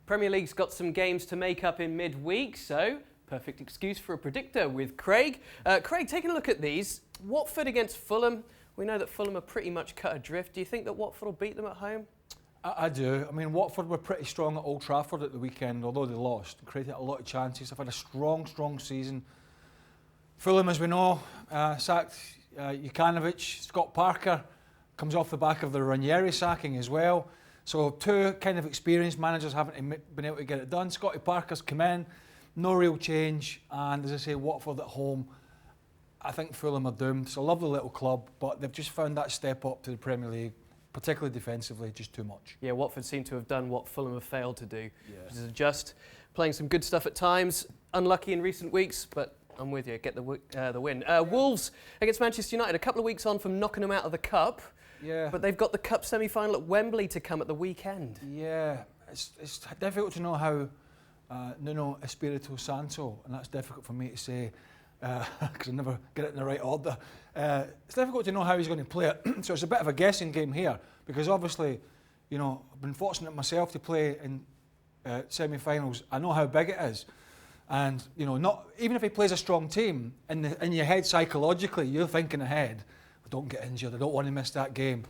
Premier League's got some games to make up in midweek, so perfect excuse for a predictor with Craig. Craig, taking a look at these, Watford against Fulham. We know that Fulham are pretty much cut adrift. Do you think that Watford will beat them at home? I do. I mean, Watford were pretty strong at Old Trafford at the weekend, although they lost. Created a lot of chances. They've had a strong season. Fulham, as we know, sacked Jukanovic. Scott Parker comes off the back of the Ranieri sacking as well. So two kind of experienced managers haven't been able to get it done. Scotty Parker's come in, no real change. And as I say, Watford at home, I think Fulham are doomed. It's a lovely little club, but they've just found that step up to the Premier League, particularly defensively, just too much. Yeah, Watford seem to have done what Fulham have failed to do, which is adjust. Playing some good stuff at times, unlucky in recent weeks, but I'm with you, get the win. Wolves against Manchester United, a couple of weeks on from knocking them out of the Cup. Yeah. But they've got the Cup semi-final at Wembley to come at the weekend. Yeah, it's difficult to know how Nuno Espirito Santo, and that's difficult for me to say because I never get it in the right order. It's difficult to know how he's going to play it. So it's a bit of a guessing game here because obviously, you know, I've been fortunate myself to play in semi-finals. I know how big it is. And, you know, not even if he plays a strong team, in your head psychologically, you're thinking ahead. Don't get injured, I don't want to miss that game.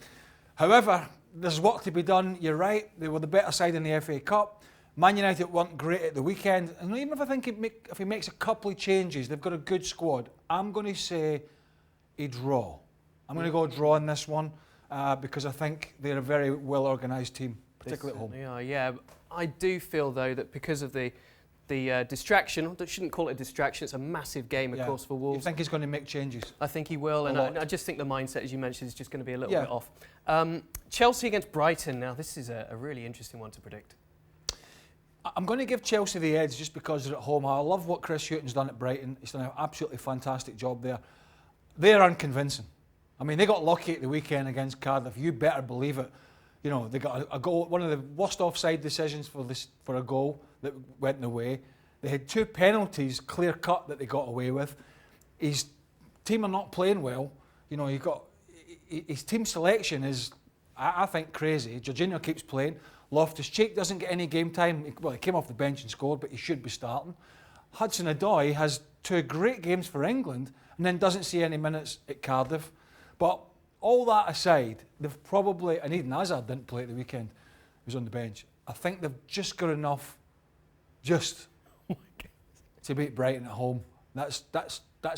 However, there's work to be done. You're right, they were the better side in the FA Cup. Man United weren't great at the weekend. And even if I think if he makes a couple of changes, they've got a good squad. I'm going to say a draw. I'm going to go draw in this one because I think they're a very well-organised team, particularly at home. Yeah, I do feel, though, that because of the distraction, I shouldn't call it a distraction, it's a massive game, of course, for Wolves. You think he's going to make changes? I think he will, and I just think the mindset, as you mentioned, is just going to be a little bit off. Chelsea against Brighton, now this is a really interesting one to predict. I'm going to give Chelsea the edge just because they're at home. I love what Chris Hughton's done at Brighton. He's done an absolutely fantastic job there. They're unconvincing. I mean, they got lucky at the weekend against Cardiff. You better believe it. You know, they got a goal, one of the worst offside decisions for a goal that went their way. They had two penalties clear cut that they got away with. His team are not playing well. You know, his team selection is, I think, crazy. Jorginho keeps playing. Loftus-Cheek doesn't get any game time. Well, he came off the bench and scored, but he should be starting. Hudson-Odoi has two great games for England and then doesn't see any minutes at Cardiff. But all that aside, they've probably, and Eden Hazard didn't play at the weekend, he was on the bench. I think they've just got enough to beat Brighton at home. That's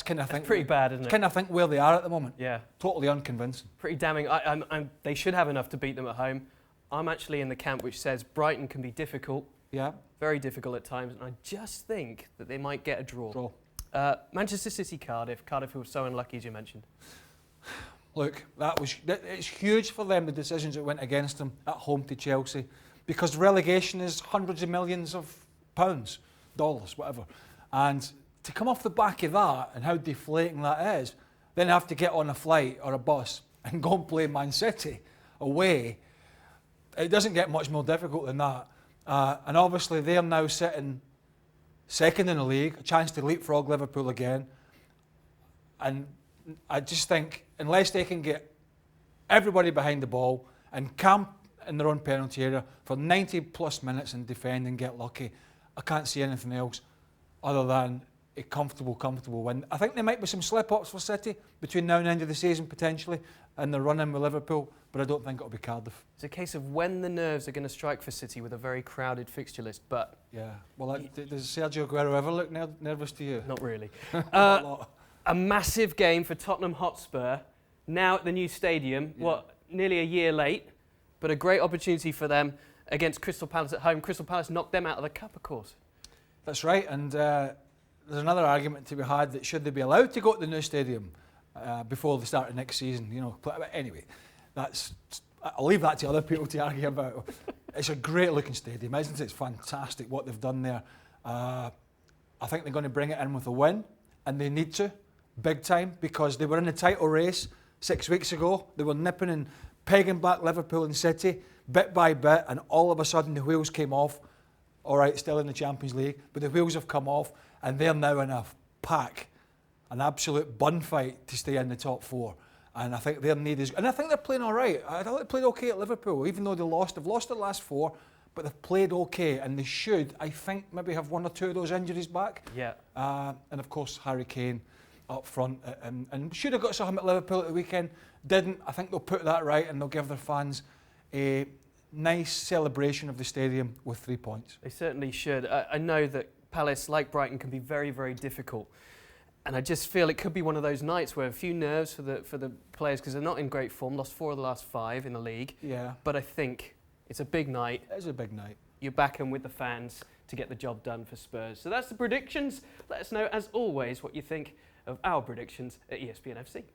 kind of pretty bad, isn't it? Kind of think where they are at the moment. Yeah. Totally unconvincing. Pretty damning. They should have enough to beat them at home. I'm actually in the camp which says Brighton can be difficult. Yeah. Very difficult at times, and I just think that they might get a draw. Manchester City, Cardiff. Cardiff, who were so unlucky, as you mentioned. Look, it's huge for them, the decisions that went against them at home to Chelsea, because relegation is hundreds of millions of pounds, dollars, whatever. And to come off the back of that and how deflating that is, then have to get on a flight or a bus and go and play Man City away, it doesn't get much more difficult than that. And obviously they're now sitting second in the league, a chance to leapfrog Liverpool again. And I just think, unless they can get everybody behind the ball and camp in their own penalty area for 90 plus minutes and defend and get lucky, I can't see anything else other than a comfortable win. I think there might be some slip-ups for City between now and the end of the season, potentially, and the run-in with Liverpool, but I don't think it'll be Cardiff. It's a case of when the nerves are going to strike for City with a very crowded fixture list, but... Yeah, well, does Sergio Aguero ever look nervous to you? Not really. A massive game for Tottenham Hotspur, now at the new stadium, nearly a year late, but a great opportunity for them against Crystal Palace at home. Crystal Palace knocked them out of the Cup, of course. That's right, and there's another argument to be had that should they be allowed to go to the new stadium before the start of next season, you know. But anyway, I'll leave that to other people to argue about. It's a great looking stadium, isn't it? It's fantastic what they've done there. I think they're going to bring it in with a win, and they need to, big time, because they were in the title race 6 weeks ago. They were nipping and pegging back Liverpool and City bit by bit, and all of a sudden the wheels came off. All right, still in the Champions League, but the wheels have come off, and they're now in a pack, an absolute bun fight to stay in the top four. And I think their need is, and I think they're playing all right. I thought they played okay at Liverpool, even though they lost. They've lost their last four, but they've played okay, and they should, I think, maybe have one or two of those injuries back. Yeah. And of course, Harry Kane up front, and should have got something at Liverpool at the weekend. Didn't. I think they'll put that right, and they'll give their fans a nice celebration of the stadium with 3 points. They certainly should. I know that Palace, like Brighton, can be very, very difficult. And I just feel it could be one of those nights where a few nerves for the players, because they're not in great form, lost 4 of the last 5 in the league. Yeah. But I think it's a big night. It is a big night. You back them with the fans to get the job done for Spurs. So that's the predictions. Let us know, as always, what you think of our predictions at ESPN FC.